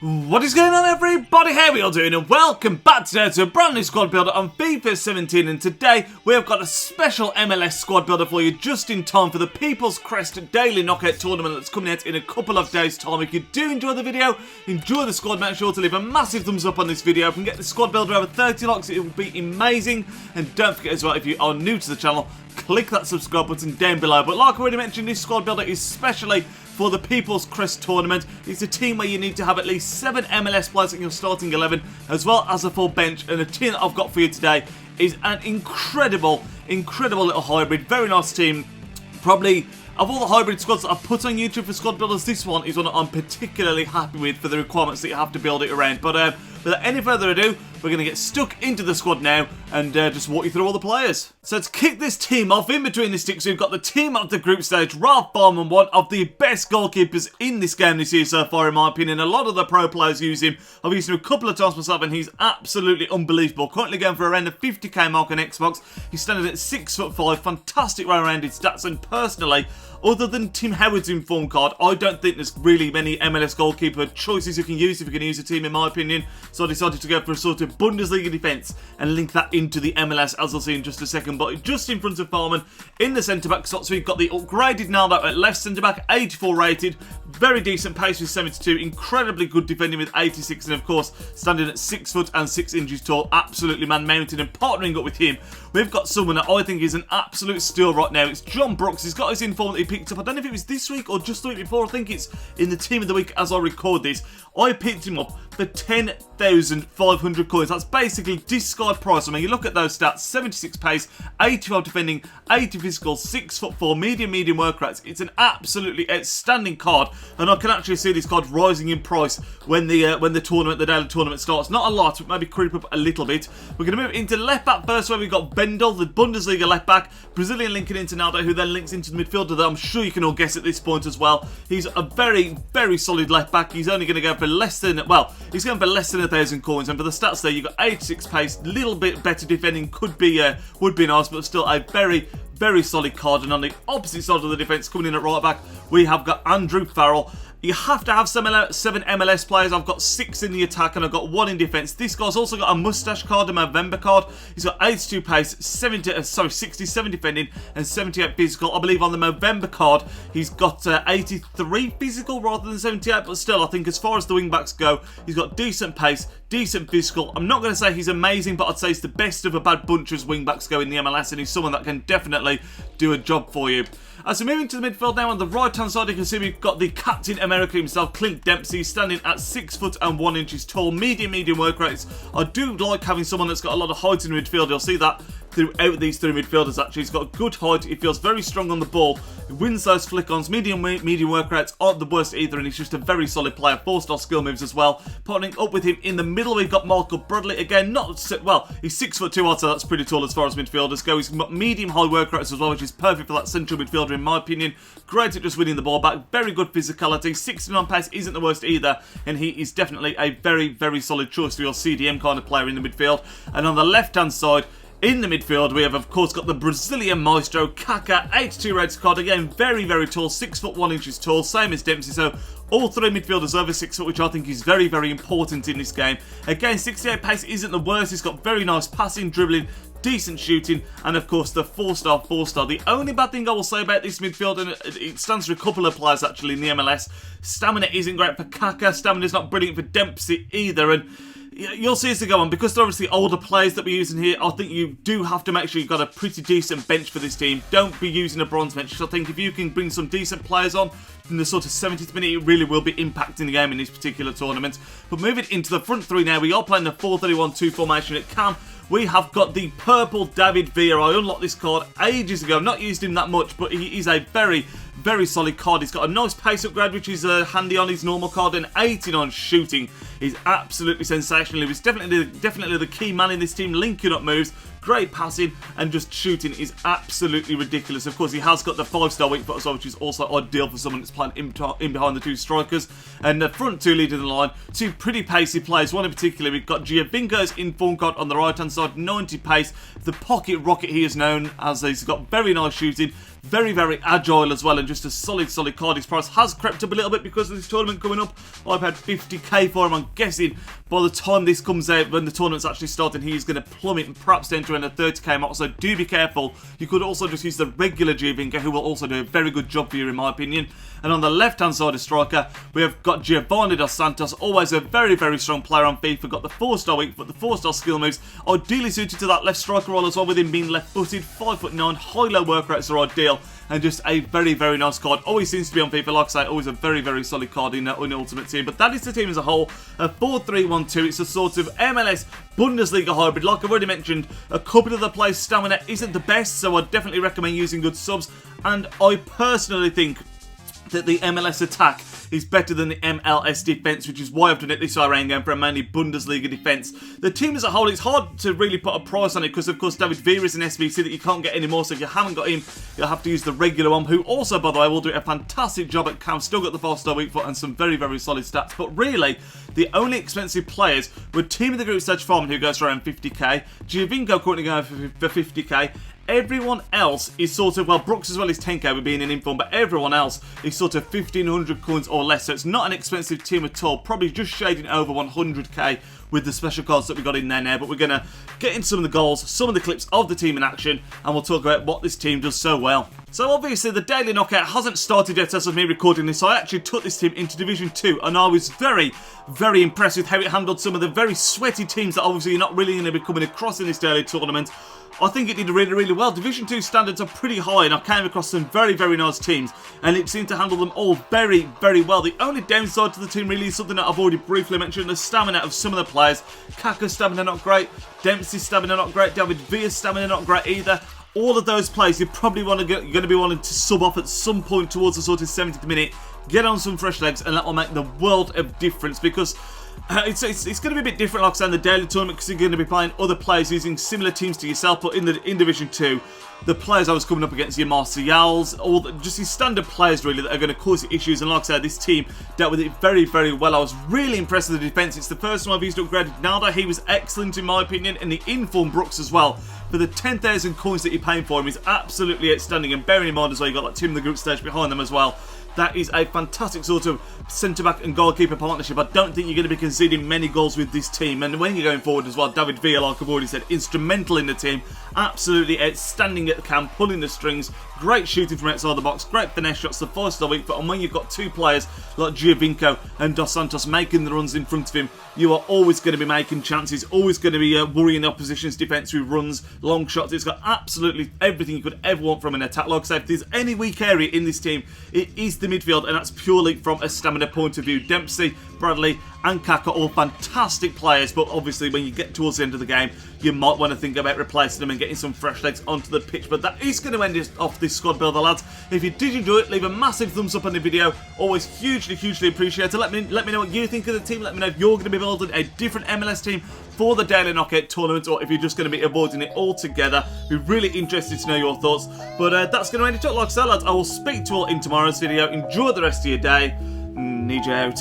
What is going on, everybody? How are we all doing? And welcome back today to a brand new squad builder on FIFA 17. And today we have got a special MLS squad builder for you just in time for the People's Crest Daily Knockout Tournament that's coming out in a couple of days' time. If you do enjoy the video, enjoy the squad, make sure to leave a massive thumbs up on this video. If we can get the squad builder over 30 likes, it will be amazing. And don't forget as well, if you are new to the channel, click that subscribe button down below. But like I already mentioned, this squad builder is specially for the People's Crest Tournament. It's a team where you need to have at least 7 MLS players in your starting 11, as well as a full bench. And the team that I've got for you today is an incredible little hybrid. Very nice team. Probably, of all the hybrid squads that I've put on YouTube for squad builders, this one is one that I'm particularly happy with for the requirements that you have to build it around. But without any further ado, we're going to get stuck into the squad now and just walk you through all the players. So to kick this team off, in between the sticks, we've got the team of the group stage. Ralph Barman, one of the best goalkeepers in this game this year so far, in my opinion. A lot of the pro players use him. I've used him a couple of times myself, and he's absolutely unbelievable. Currently going for around the 50k mark on Xbox. He's standing at 6'5", fantastic rounded stats, and personally, other than Tim Howard's inform card, I don't think there's really many MLS goalkeeper choices you can use if you can use a team, in my opinion. So I decided to go for a sort of Bundesliga defence and link that into the MLS, as I'll see in just a second. But just in front of Farman, in the centre-back slots, we've got the upgraded Naldo at left centre-back, 84 rated, very decent pace with 72, incredibly good defending with 86, and of course, standing at 6 foot and 6 inches tall, absolutely man-mounted, and partnering up with him, we've got someone that I think is an absolute steal right now. It's John Brooks. He's got his inform that he picked up. I don't know if it was this week or just the week before. I think it's in the team of the week as I record this. I picked him up for 10,500 coins. That's basically discard price. I mean, you look at those stats: 76 pace, 85 defending, 80 physical, 6'4", medium work rates. It's an absolutely outstanding card, and I can actually see this card rising in price when the daily tournament starts. Not a lot, but maybe creep up a little bit. We're going to move into left back first, where we've got Bendel, the Bundesliga left back, Brazilian linking into Naldo, who then links into the midfielder that I'm sure you can all guess at this point as well. He's a very solid left back. He's only going to go for less than, well, he's going for less than 1,000 coins, and for the stats there, you've got 86 pace, little bit better defending, would be nice, but still a very solid card. And on the opposite side of the defence, coming in at right back, we have got Andrew Farrell. You have to have 7 MLS players. I've got 6 in the attack and I've got 1 in defence. This guy's also got a moustache card, a Movember card. He's got 82 pace, 67 defending and 78 physical. I believe on the Movember card, he's got 83 physical rather than 78, but still, I think as far as the wing backs go, he's got decent pace, decent physical. I'm not going to say he's amazing, but I'd say he's the best of a bad bunch as wing backs go in the MLS, and he's someone that can definitely do a job for you. As we're moving to the midfield now, on the right hand side, you can see we've got the Captain America himself, Clint Dempsey, standing at 6 foot and 1 inches tall, medium work rates. I do like having someone that's got a lot of height in the midfield. You'll see that throughout these 3 midfielders. Actually, he's got good height, he feels very strong on the ball, he wins those flick-ons, medium work rates aren't the worst either, and he's just a very solid player. 4-star skill moves as well. Partnering up with him in the middle, we've got Michael Bradley, again, well, he's 6'2", I'd say that's pretty tall as far as midfielders go. He's got medium high work rates as well, which is perfect for that central midfielder in my opinion. Great at just winning the ball back, very good physicality, 69 pace isn't the worst either, and he is definitely a very solid choice for your CDM kind of player in the midfield. And on the left hand side, in the midfield, we have, of course, got the Brazilian maestro, Kaká, 82 rated card. Again, very tall, 6 foot 1 inches tall, same as Dempsey. So all 3 midfielders over 6 foot, which I think is very important in this game. Again, 68 pace isn't the worst. He's got very nice passing, dribbling, decent shooting, and of course the 4-star. The only bad thing I will say about this midfield, and it stands for a couple of players actually in the MLS, stamina isn't great for Kaká, stamina's not brilliant for Dempsey either, and you'll see as they go on, because they're obviously older players that we're using here, I think you do have to make sure you've got a pretty decent bench for this team. Don't be using a bronze bench. So I think if you can bring some decent players on in the sort of 70th minute, it really will be impacting the game in this particular tournament. But moving into the front 3 now, we are playing the 4-3-1-2 formation at Cam. We have got the purple David Villa. I unlocked this card ages ago. Not used him that much, but he is a very solid card. He's got a nice pace upgrade, which is handy on his normal card, and 89 shooting is absolutely sensational. He was definitely the key man in this team, linking up moves, great passing, and just shooting is absolutely ridiculous. Of course, he has got the 5-star weak foot as well, which is also ideal for someone that's playing in behind the 2 strikers. And the front 2 leading the line, 2 pretty pacey players. One in particular, we've got Giovinco's inform card on the right hand side, 90 pace. The pocket rocket he is known as. He's got very nice shooting, Very, very agile as well, and just a solid card. His price has crept up a little bit because of this tournament coming up. I've had 50k for him. I'm guessing by the time this comes out, when the tournament's actually starting, he's going to plummet and perhaps enter in a 30k mark, so do be careful. You could also just use the regular Giovinco, who will also do a very good job for you, in my opinion. And on the left-hand side of striker, we have got Giovanni Dos Santos, always a very, very strong player on FIFA. Got the 4-star weak foot, the 4-star skill moves, ideally suited to that left striker role as well, with him being left-footed, 5'9", high-low work rates are ideal, and just a very, very nice card. Always seems to be on FIFA, like I say, always a very, very solid card in Ultimate Team. But that is the team as a whole, a 4-3-1-2. It's a sort of MLS Bundesliga hybrid. Like I've already mentioned, a couple of the players' stamina isn't the best, so I'd definitely recommend using good subs. And I personally think that the MLS attack is better than the MLS defence, which is why I've done it this way around, going for a mainly Bundesliga defence. The team as a whole, it's hard to really put a price on it because, of course, David Villa is an SBC that you can't get anymore, so if you haven't got him, you'll have to use the regular one, who also, by the way, will do a fantastic job at camp. Still got the 4-star weak foot and some very, very solid stats. But really, the only expensive players were team of the group stage Farman, who goes for around 50k, Giovinco currently going for 50k, everyone else is sort of, well, Brooks as well is 10k with being in inform, but everyone else is sort of 1500 coins or less, so it's not an expensive team at all, probably just shading over 100k with the special cards that we got in there now. But we're going to get into some of the goals, some of the clips of the team in action, and we'll talk about what this team does so well. So obviously the daily knockout hasn't started yet as of me recording this. I actually took this team into Division 2 and I was very, very impressed with how it handled some of the very sweaty teams that obviously you're not really going to be coming across in this daily tournament. I think it did really, really well. Division 2 standards are pretty high and I came across some very, very nice teams and it seemed to handle them all very, very well. The only downside to the team really is something that I've already briefly mentioned, the stamina of some of the players. Kaka's stamina not great, Dempsey's stamina not great, David Villa's stamina not great either. All of those players you probably you're going to be wanting to sub off at some point towards the sort of 70th minute, get on some fresh legs, and that will make the world of difference, because it's going to be a bit different, like I said, in the daily tournament, because you're going to be playing other players using similar teams to yourself. But in Division 2, the players I was coming up against, your Martials, just these standard players really that are going to cause you issues. And like I said, this team dealt with it very, very well. I was really impressed with the defence. It's the first time I've used upgraded Naldo. He was excellent in my opinion, and the inform Brooks as well. For the 10,000 coins that you're paying for him, is absolutely outstanding. And bearing in mind as well, you've got that team in the group stage behind them as well. That is a fantastic sort of centre-back and goalkeeper partnership. I don't think you're going to be conceding many goals with this team. And when you're going forward as well, David Villa, like I've already said, instrumental in the team. Absolutely outstanding at the camp, pulling the strings. Great shooting from outside the box. Great finesse shots, the 4-star weak foot. And when you've got two players like Giovinco and Dos Santos making the runs in front of him, you are always going to be making chances, always going to be worrying the opposition's defence with runs, long shots. It's got absolutely everything you could ever want from an attack. Like I said, if there's any weak area in this team, it is the midfield, and that's purely from a stamina point of view. Dempsey, Bradley and Kaka, all fantastic players, but obviously when you get towards the end of the game, you might want to think about replacing them and getting some fresh legs onto the pitch. But that is going to end off this squad builder, lads. If you did enjoy it, leave a massive thumbs up on the video. Always hugely, hugely appreciated. Let me know what you think of the team. Let me know if you're going to be building a different MLS team for the daily knockout tournament, or if you're just going to be avoiding it altogether. Be really interested to know your thoughts. But that's going to end it up. Like I said, lads, I will speak to you all in tomorrow's video. Enjoy the rest of your day. Nidge out.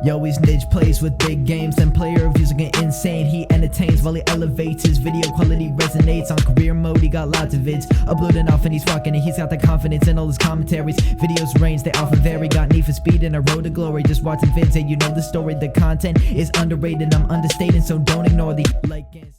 Yo, he's Nidge, plays with big games and player reviews are getting insane. He entertains while he elevates, his video quality resonates. On career mode, he got lots of vids uploading off and he's rocking it. He's got the confidence in all his commentaries. Videos range, they often vary. Got need for speed and a road to glory. Just watching vids and you know the story. The content is underrated, I'm understating, so don't ignore the like and